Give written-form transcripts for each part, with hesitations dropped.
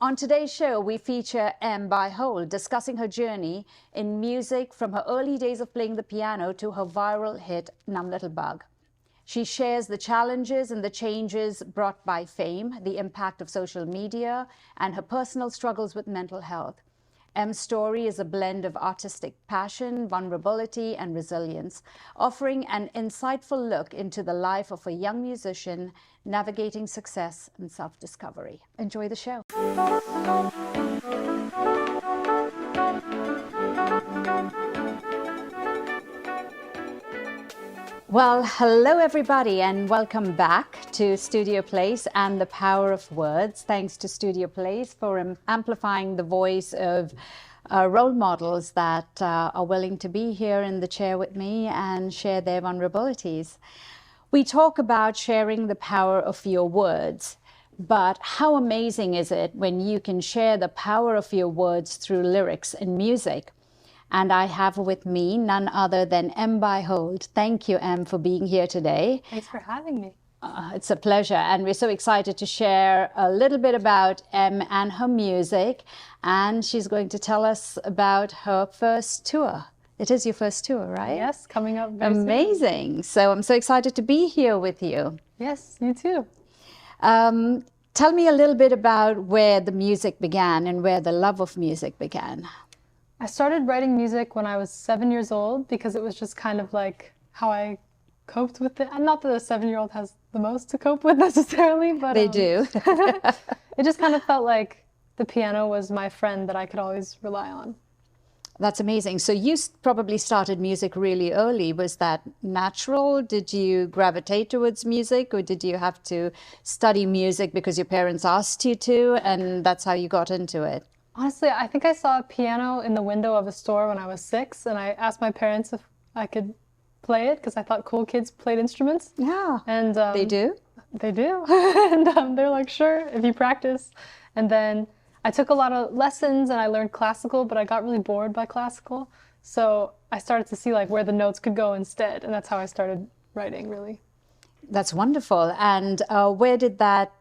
On today's show, we feature Em Beihold discussing her journey in music from her early days of playing the piano to her viral hit, Numb Little Bug. She shares the challenges and the changes brought by fame, the impact of social media, and her personal struggles with mental health. Em's story is a blend of artistic passion, vulnerability, and resilience, offering an insightful look into the life of a young musician navigating success and self-discovery. Enjoy the show. Well, hello everybody, and welcome back to Studio Place and the Power of Words. Thanks to Studio Place for amplifying the voice of role models that are willing to be here in the chair with me and share their vulnerabilities. We talk about sharing the power of your words, but how amazing is it when you can share the power of your words through lyrics and music? And I have with me none other than Em Beihold. Thank you, Em, for being here today. Thanks for having me. It's a pleasure. And we're so excited to share a little bit about Em and her music. And she's going to tell us about her first tour. It is your first tour, right? Yes, coming up very Amazing. soon. So I'm so excited to be here with you. Yes, you too. Tell me a little bit about where the music began and where the love of music began. I started writing music when I was 7 years old because it was just kind of like how I coped with it. And not that a 7-year-old has the most to cope with necessarily, but They do. it just kind of felt like the piano was my friend that I could always rely on. That's amazing. So you probably started music really early. Was that natural? Did you gravitate towards music, or did you have to study music because your parents asked you to, and that's how you got into it? Honestly, I think I saw a piano in the window of a store when I was 6, and I asked my parents if I could play it because I thought cool kids played instruments. Yeah, and they do? They do. And they're like, sure, if you practice. And then I took a lot of lessons and I learned classical, but I got really bored by classical. So I started to see like where the notes could go instead, and that's how I started writing, really. That's wonderful. And where did that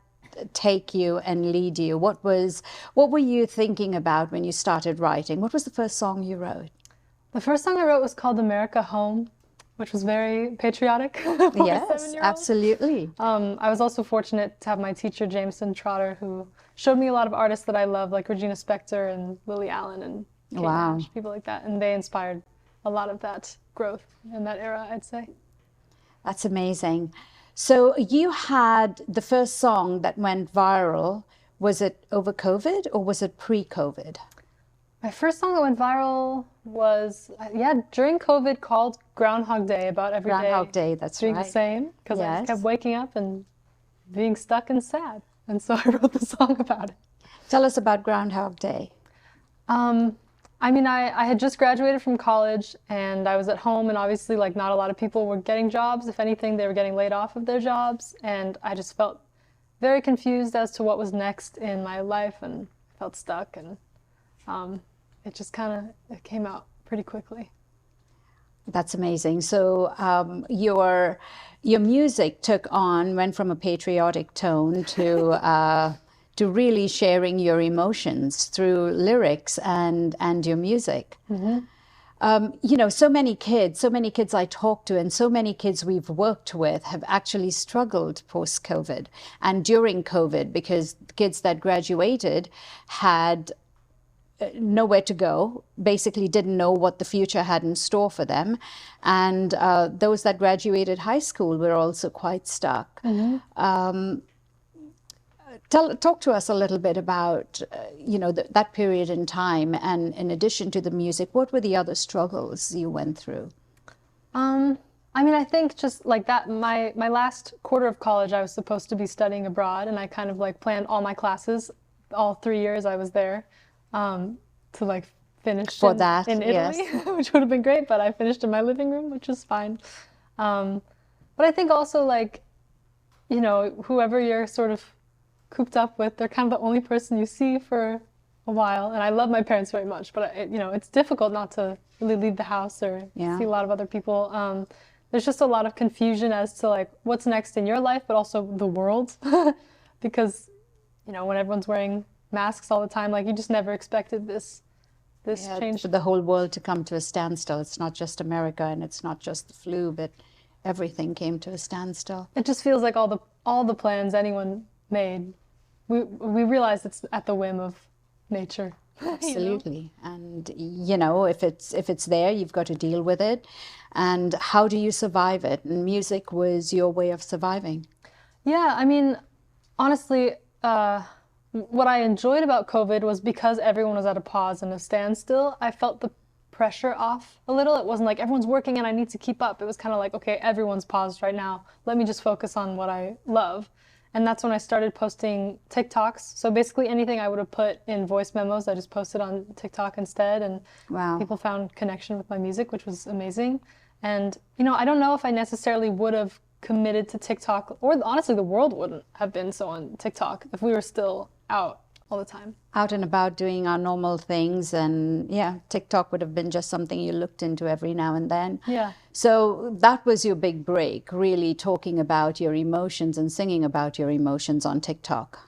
take you and lead you? What were you thinking about when you started writing? What was the first song you wrote? The first song I wrote was called America Home, which was very patriotic for a 7-year-old. Absolutely. I was also fortunate to have my teacher, Jameson Trotter, who showed me a lot of artists that I love, like Regina Spektor and Lily Allen and Kate Nash, people like that. And they inspired a lot of that growth in that era, I'd say. That's amazing. So you had the first song that went viral. Was it over COVID or was it pre-COVID? My first song that went viral was, during COVID, called Groundhog Day, about every day. Groundhog Day, that's doing right. the same, because I Yes. just kept waking up and being stuck and sad. And so I wrote the song about it. Tell us about Groundhog Day. I had just graduated from college and I was at home, and obviously like not a lot of people were getting jobs. If anything, they were getting laid off of their jobs. And I just felt very confused as to what was next in my life and felt stuck. And it just it came out pretty quickly. That's amazing. So your music went from a patriotic tone to really sharing your emotions through lyrics and your music. Mm-hmm. So many kids I talk to and so many kids we've worked with have actually struggled post-COVID and during COVID, because kids that graduated had nowhere to go, basically didn't know what the future had in store for them. And those that graduated high school were also quite stuck. Mm-hmm. Talk to us a little bit about, that period in time, and in addition to the music, what were the other struggles you went through? I think just like that, my last quarter of college, I was supposed to be studying abroad, and I kind of like planned all my classes, all 3 years I was there, to like finish in Italy, yes. Which would have been great, but I finished in my living room, which is fine. But I think also like, whoever you're sort of cooped up with, they're kind of the only person you see for a while. And I love my parents very much, but it's difficult not to really leave the house or see a lot of other people. There's just a lot of confusion as to like what's next in your life, but also the world, because when everyone's wearing masks all the time. Like you just never expected this change. For the whole world to come to a standstill. It's not just America and it's not just the flu, but everything came to a standstill. It just feels like all the plans anyone made, we realize it's at the whim of nature. Absolutely. And if it's there, you've got to deal with it. And how do you survive it? And music was your way of surviving. Yeah, I mean, honestly, what I enjoyed about COVID was because everyone was at a pause and a standstill, I felt the pressure off a little. It wasn't like everyone's working and I need to keep up. It was kind of like, okay, everyone's paused right now. Let me just focus on what I love. And that's when I started posting TikToks. So basically anything I would have put in voice memos, I just posted on TikTok instead. And people found connection with my music, which was amazing. And, I don't know if I necessarily would have committed to TikTok, or honestly, the world wouldn't have been so on TikTok if we were still out all the time. Out and about doing our normal things. And TikTok would have been just something you looked into every now and then. Yeah. So that was your big break, really talking about your emotions and singing about your emotions on TikTok.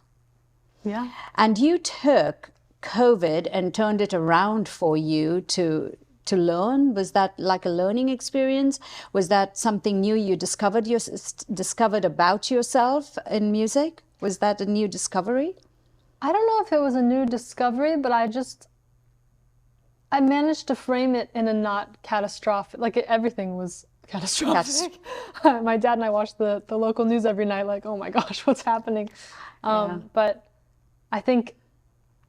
Yeah. And you took COVID and turned it around for you to learn. Was that like a learning experience? Was that something new you discovered about yourself in music? Was that a new discovery? I don't know if it was a new discovery, but I managed to frame it in a not catastrophic, like everything was catastrophic. My dad and I watched the local news every night, like, oh my gosh, what's happening? But I think,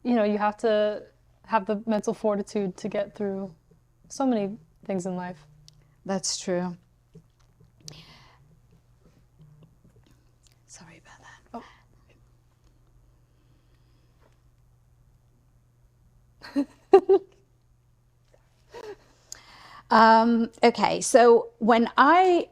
you have to have the mental fortitude to get through so many things in life. That's true. Sorry about that. Oh. Okay, so when I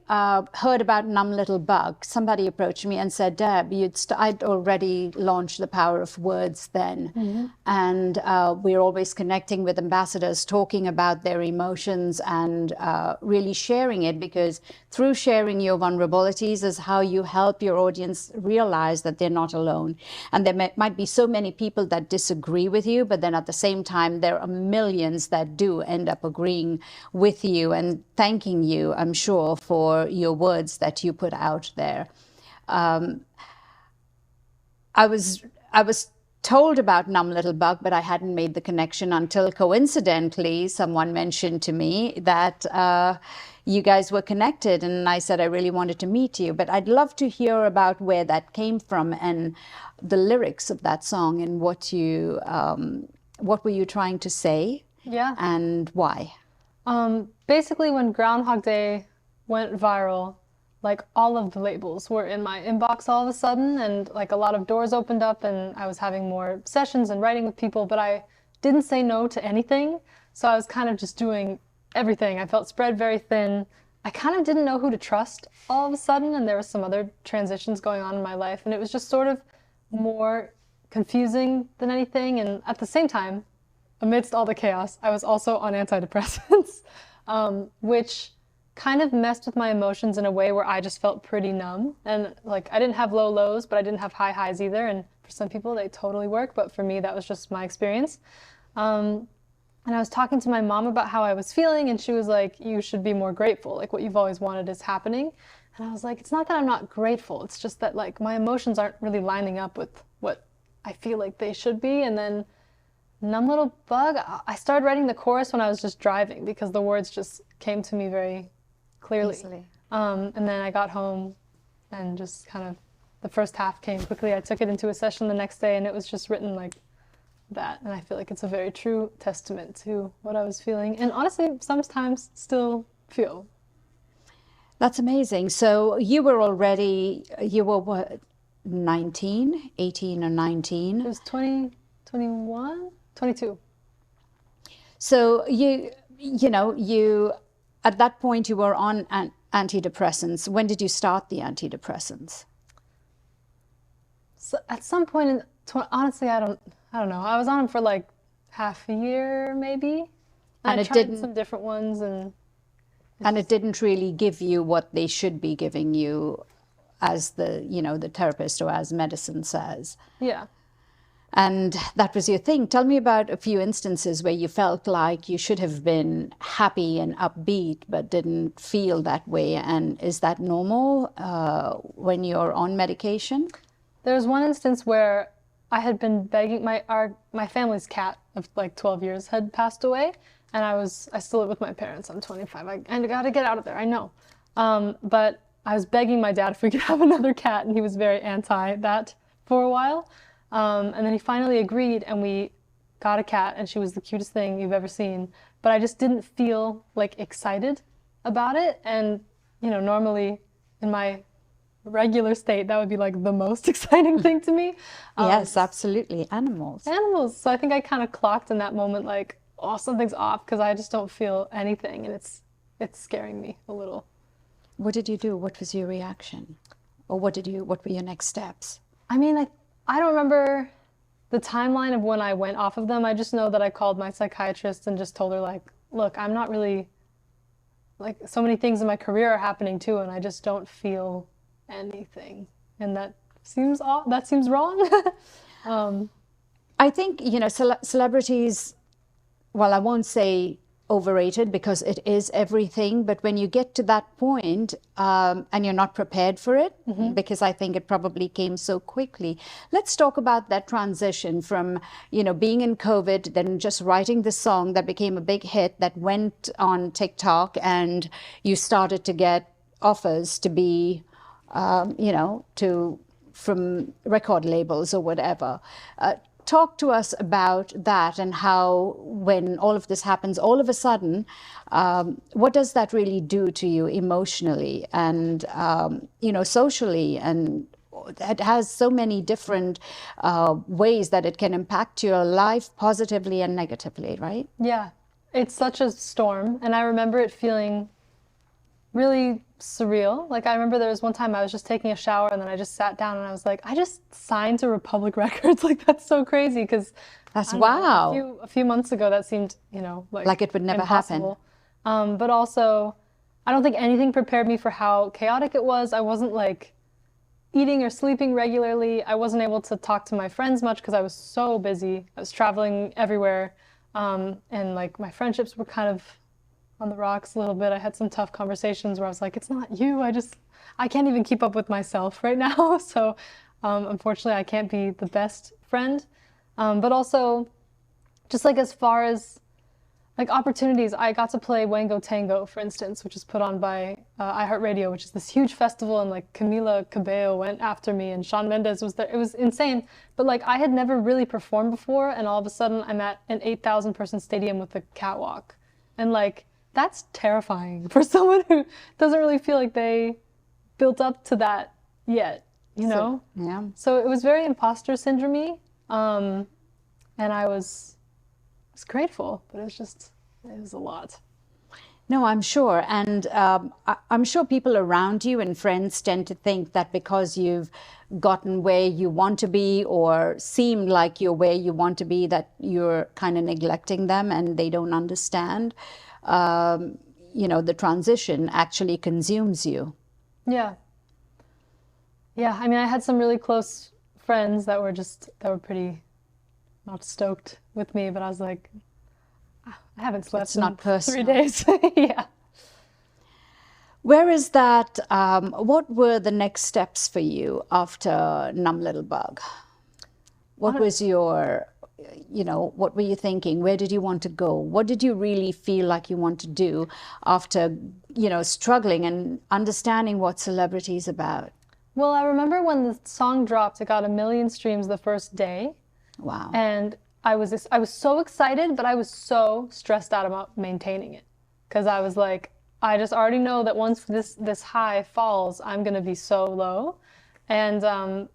heard about Numb Little Bug, somebody approached me and said, Deb, I'd already launched The Power of Words then. Mm-hmm. And we're always connecting with ambassadors, talking about their emotions and really sharing it, because through sharing your vulnerabilities is how you help your audience realize that they're not alone. And there might be so many people that disagree with you, but then at the same time, there are millions that do end up agreeing with you and thanking you, I'm sure, for your words that you put out there. I was told about Numb Little Bug, but I hadn't made the connection until coincidentally someone mentioned to me that you guys were connected, and I said I really wanted to meet you. But I'd love to hear about where that came from and the lyrics of that song and what were you trying to say? Yeah. And why? Basically, when Groundhog Day went viral, like all of the labels were in my inbox all of a sudden, and like a lot of doors opened up and I was having more sessions and writing with people, but I didn't say no to anything. So I was kind of just doing everything. I felt spread very thin. I kind of didn't know who to trust all of a sudden, and there was some other transitions going on in my life, and it was just sort of more confusing than anything. And at the same time, amidst all the chaos, I was also on antidepressants, which kind of messed with my emotions in a way where I just felt pretty numb. And like, I didn't have low lows, but I didn't have high highs either. And for some people, they totally work. But for me, that was just my experience. And I was talking to my mom about how I was feeling, and she was like, you should be more grateful. Like, what you've always wanted is happening. And I was like, it's not that I'm not grateful. It's just that like my emotions aren't really lining up with what I feel like they should be. And then Numb Little Bug, I started writing the chorus when I was just driving because the words just came to me very clearly. Easily. And then I got home and just kind of, the first half came quickly. I took it into a session the next day and it was just written like that. And I feel like it's a very true testament to what I was feeling. And honestly, sometimes still feel. That's amazing. So you were what, 19, 18 or 19? It was 20, 21? 22. So you at that point you were on antidepressants. When did you start the antidepressants? So at some point, honestly, I don't know. I was on them for like half a year, maybe. And I tried some different ones, and it didn't really give you what they should be giving you, as the therapist or as medicine says. Yeah. And that was your thing. Tell me about a few instances where you felt like you should have been happy and upbeat, but didn't feel that way. And is that normal when you're on medication? There was one instance where I had been begging, my family's cat of like 12 years had passed away, and I still live with my parents. I'm 25. I gotta get out of there. I know, but I was begging my dad if we could have another cat, and he was very anti that for a while. And then he finally agreed, and we got a cat, and she was the cutest thing you've ever seen. But I just didn't feel like excited about it, and normally in my regular state, that would be like the most exciting thing to me. Yes, absolutely. Animals. Animals. So I think I kind of clocked in that moment, like, oh, something's off, because I just don't feel anything, and it's scaring me a little. What did you do? What was your reaction? Or what were your next steps? I mean, I don't remember the timeline of when I went off of them. I just know that I called my psychiatrist and just told her, like, look, I'm not really, like, so many things in my career are happening too, and I just don't feel anything. And that seems wrong. I think, celebrities, well, I won't say overrated because it is everything, but when you get to that point and you're not prepared for it, because I think it probably came so quickly. Let's talk about that transition from, being in COVID, then just writing the song that became a big hit that went on TikTok, and you started to get offers to be, from record labels or whatever. Talk to us about that and how, when all of this happens, all of a sudden, what does that really do to you emotionally and, socially? And it has so many different ways that it can impact your life positively and negatively, right? Yeah, it's such a storm. And I remember it feeling really surreal. Like, I remember there was one time I was just taking a shower, and then I just sat down and I was like, I just signed to Republic Records. Like, that's so crazy, because that's wow. A few months ago that seemed, like it would never impossible. happen. But also, I don't think anything prepared me for how chaotic it was. I wasn't like eating or sleeping regularly. I wasn't able to talk to my friends much because I was so busy. I was traveling everywhere, and like my friendships were kind of on the rocks a little bit. I had some tough conversations where I was like, it's not you. I can't even keep up with myself right now. So unfortunately, I can't be the best friend. But also, just like as far as like opportunities, I got to play Wango Tango, for instance, which is put on by iHeartRadio, which is this huge festival, and like Camila Cabello went after me, and Shawn Mendes was there. It was insane. But like, I had never really performed before, and all of a sudden I'm at an 8,000 person stadium with a catwalk. And like, that's terrifying for someone who doesn't really feel like they built up to that yet, So, yeah. So it was very imposter syndrome-y, and I was grateful, but it was a lot. No, I'm sure. And I'm sure people around you and friends tend to think that because you've gotten where you want to be or seem like you're where you want to be, that you're kind of neglecting them and they don't understand. The transition actually consumes you. Yeah. Yeah, I mean, I had some really close friends that were pretty not stoked with me, but I was like, I haven't slept It's not personal. 3 days. Yeah. Where is that, what were the next steps for you after Numb Little Bug? What was your, what were you thinking? Where did you want to go? What did you really feel like you want to do after, struggling and understanding what celebrity is about? Well, I remember when the song dropped, it got 1 million streams the first day. Wow. And I was so excited, but I was so stressed out about maintaining it. Because I was like, I just already know that once this high falls, I'm going to be so low. And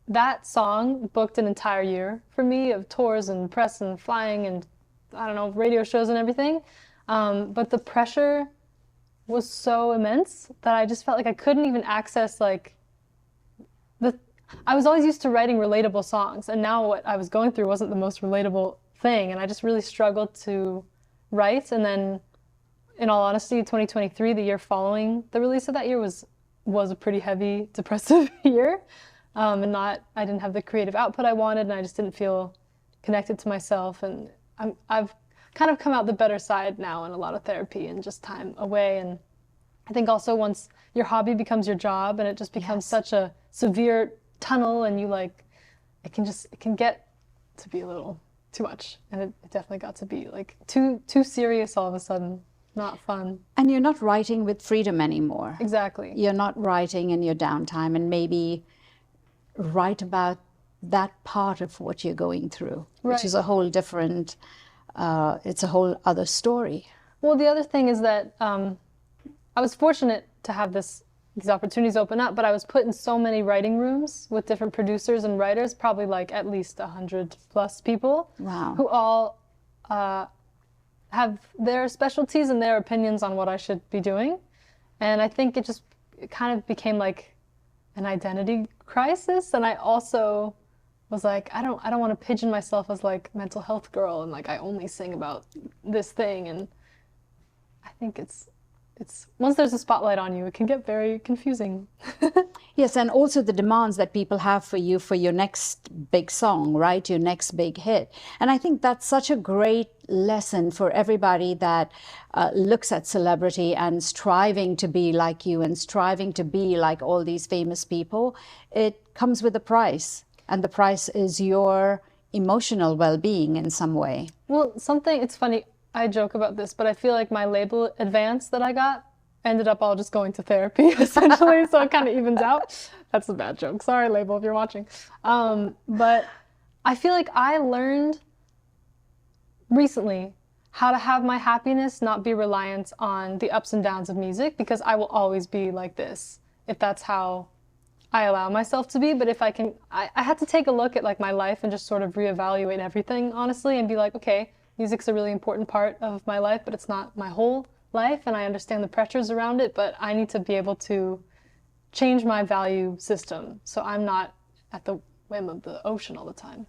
that song booked an entire year for me of tours and press and flying and, I don't know, radio shows and everything. But the pressure was so immense that I just felt like I couldn't even access like I was always used to writing relatable songs, and now what I was going through wasn't the most relatable thing, and I just really struggled to write. And then, in all honesty, 2023, the year following the release of that year, was a pretty heavy, depressive year. and I didn't have the creative output I wanted, and I just didn't feel connected to myself. And I've kind of come out the better side now in a lot of therapy and just time away. And I think also once your hobby becomes your job and it just becomes such a severe tunnel, and you like, it can get to be a little too much. And it definitely got to be like too serious all of a sudden. Not fun. And you're not writing with freedom anymore. Exactly. You're not writing in your downtime, and maybe write about that part of what you're going through, which is a whole different, it's a whole other story. Well, the other thing is that I was fortunate to have these opportunities open up, but I was put in so many writing rooms with different producers and writers, probably like at least 100+ people. Wow. Who all have their specialties and their opinions on what I should be doing. And I think it kind of became like an identity crisis. And I also was like, I don't want to pigeon myself as like mental health girl and like I only sing about this thing. And I think it's once there's a spotlight on you, it can get very confusing. Yes, and also the demands that people have for you for your next big song, right? Your next big hit. And I think that's such a great lesson for everybody that looks at celebrity and striving to be like you and striving to be like all these famous people. It comes with a price, and the price is your emotional well-being in some way. Well, it's funny, I joke about this, but I feel like my label advance that I got ended up all just going to therapy, essentially, so it kind of evens out. That's a bad joke. Sorry, label, if you're watching. But I feel like I learned recently how to have my happiness not be reliant on the ups and downs of music, because I will always be like this if that's how I allow myself to be. But if I had to take a look at like my life and just sort of reevaluate everything, honestly, and be like, okay, music's a really important part of my life, but it's not my whole life, and I understand the pressures around it, but I need to be able to change my value system so I'm not at the whim of the ocean all the time.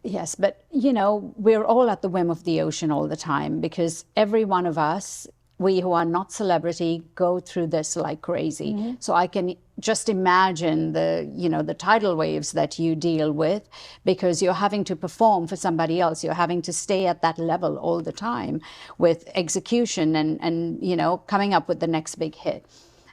Yes, but we're all at the whim of the ocean all the time, because every one of us, we who are not celebrity, go through this like crazy. Mm-hmm. So I can just imagine the tidal waves that you deal with, because you're having to perform for somebody else. You're having to stay at that level all the time with execution and coming up with the next big hit.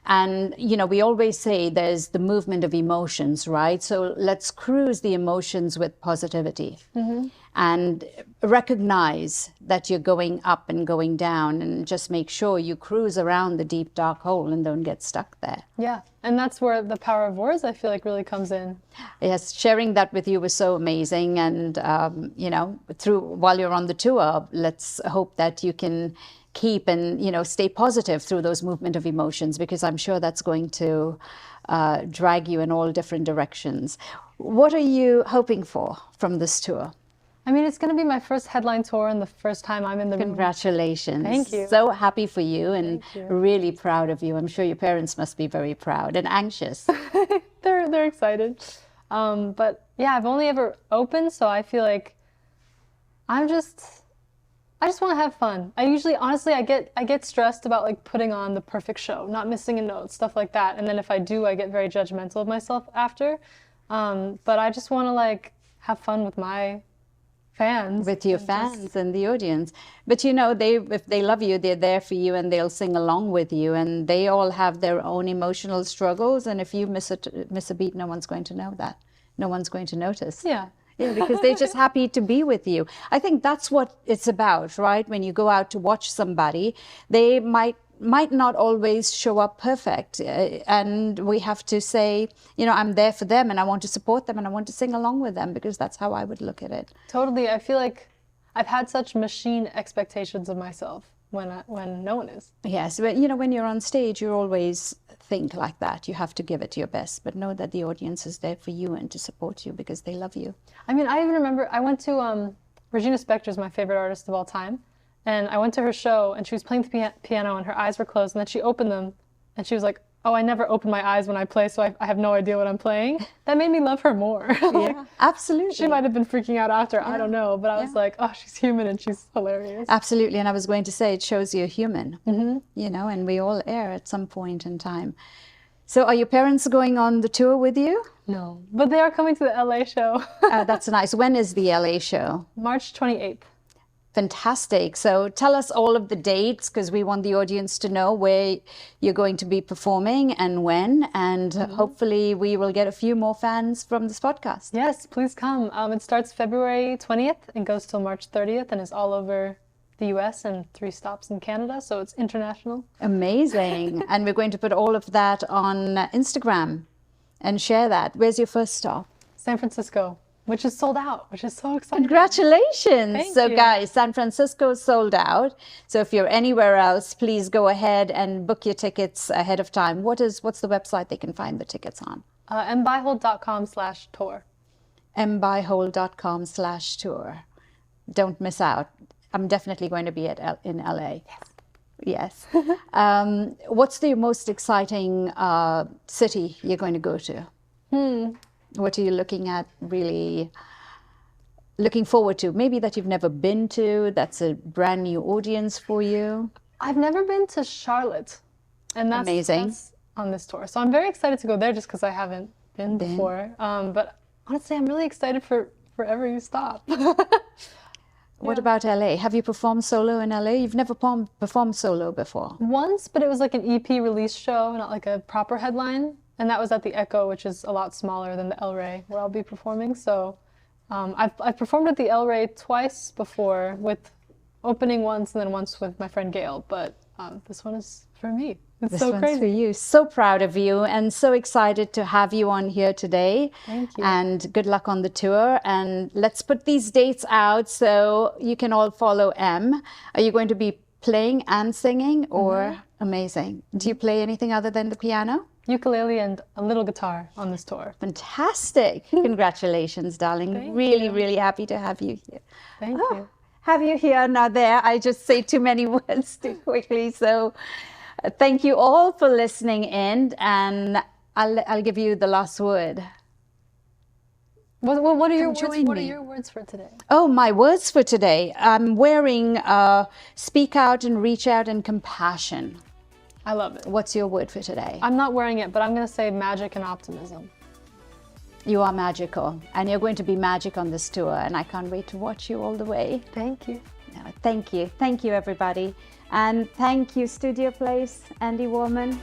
And, we always say there's the movement of emotions, right? So let's cruise the emotions with positivity. Mm-hmm. And recognize that you're going up and going down, and just make sure you cruise around the deep, dark hole and don't get stuck there. Yeah, and that's where the power of words, I feel like, really comes in. Yes, sharing that with you was so amazing. And, while you're on the tour, let's hope that you can keep and, stay positive through those movement of emotions, because I'm sure that's going to drag you in all different directions. What are you hoping for from this tour? I mean, it's going to be my first headline tour and the first time I'm in the room. Congratulations. Thank you. So happy for you and really proud of you. I'm sure your parents must be very proud and anxious. They're excited. But yeah, I've only ever opened, so I feel like I just want to have fun. Honestly, I get stressed about like putting on the perfect show, not missing a note, stuff like that. And then if I do, I get very judgmental of myself after. But I just want to like have fun with my fans. With your fans and the audience. But if they love you, they're there for you, and they'll sing along with you, and they all have their own emotional struggles. And if you miss a beat, no one's going to know that. No one's going to notice. Yeah. Yeah, because they're just happy to be with you. I think that's what it's about, right? When you go out to watch somebody, they might not always show up perfect. And we have to say, I'm there for them, and I want to support them, and I want to sing along with them, because that's how I would look at it. Totally. I feel like I've had such machine expectations of myself when no one is. Yes, but when you're on stage, you always think like that. You have to give it your best, but know that the audience is there for you and to support you, because they love you. I mean, I even remember I went to Regina Spektor's my favorite artist of all time. And I went to her show, and she was playing the piano, and her eyes were closed, and then she opened them, and she was like, oh, I never open my eyes when I play, so I have no idea what I'm playing. That made me love her more. Like, yeah, absolutely. She might have been freaking out after, yeah. I don't know, but I was like, oh, she's human and she's hilarious. Absolutely, and I was going to say, it shows you're human, mm-hmm. And we all err at some point in time. So are your parents going on the tour with you? No, but they are coming to the LA show. That's nice. When is the LA show? March 28th. Fantastic. So tell us all of the dates, because we want the audience to know where you're going to be performing and when. And hopefully we will get a few more fans from this podcast. Yes, please come. It starts February 20th and goes till March 30th and is all over the US and 3 stops in Canada. So it's international. Amazing. And we're going to put all of that on Instagram and share that. Where's your first stop? San Francisco, which is sold out, which is so exciting. Congratulations. Thank So you. guys, San Francisco is sold out. So if you're anywhere else, please go ahead and book your tickets ahead of time. What's the website they can find the tickets on? Embeihold.com/tour. Embeihold.com/tour. Don't miss out. I'm definitely going to be in LA. Yes. What's the most exciting city you're going to go to? What are you looking forward to? Maybe that you've never been to, that's a brand new audience for you. I've never been to Charlotte, and that's Amazing. That's on this tour. So I'm very excited to go there just because I haven't been before. But honestly, I'm really excited for wherever you stop. What about LA? Have you performed solo in LA? You've never performed solo before. Once, but it was like an EP release show, not like a proper headline. And that was at the Echo, which is a lot smaller than the El Rey, where I'll be performing. So I've performed at the El Rey twice before, with opening once and then once with my friend Gail. But this one is for me. It's This so one's crazy. for you. So proud of you and so excited to have you on here today. Thank you. And good luck on the tour. And let's put these dates out so you can all follow Em. Are you going to be playing and singing or Amazing? Do you play anything other than the piano? Ukulele and a little guitar on this tour. Fantastic. Congratulations, darling. Thank really, you. really happy to have you here. Thank you. Have you here, not there. I just say too many words too quickly. So thank you all for listening in, and I'll give you the last word. What are your words? join What are me. your words for today? Oh, my words for today. I'm wearing speak out and reach out and compassion. I love it. What's your word for today? I'm not wearing it, but I'm going to say magic and optimism. You are magical, and you're going to be magic on this tour, and I can't wait to watch you all the way. Thank you. No, thank you. Thank you, everybody. And thank you, Studio Place, Andy Warman.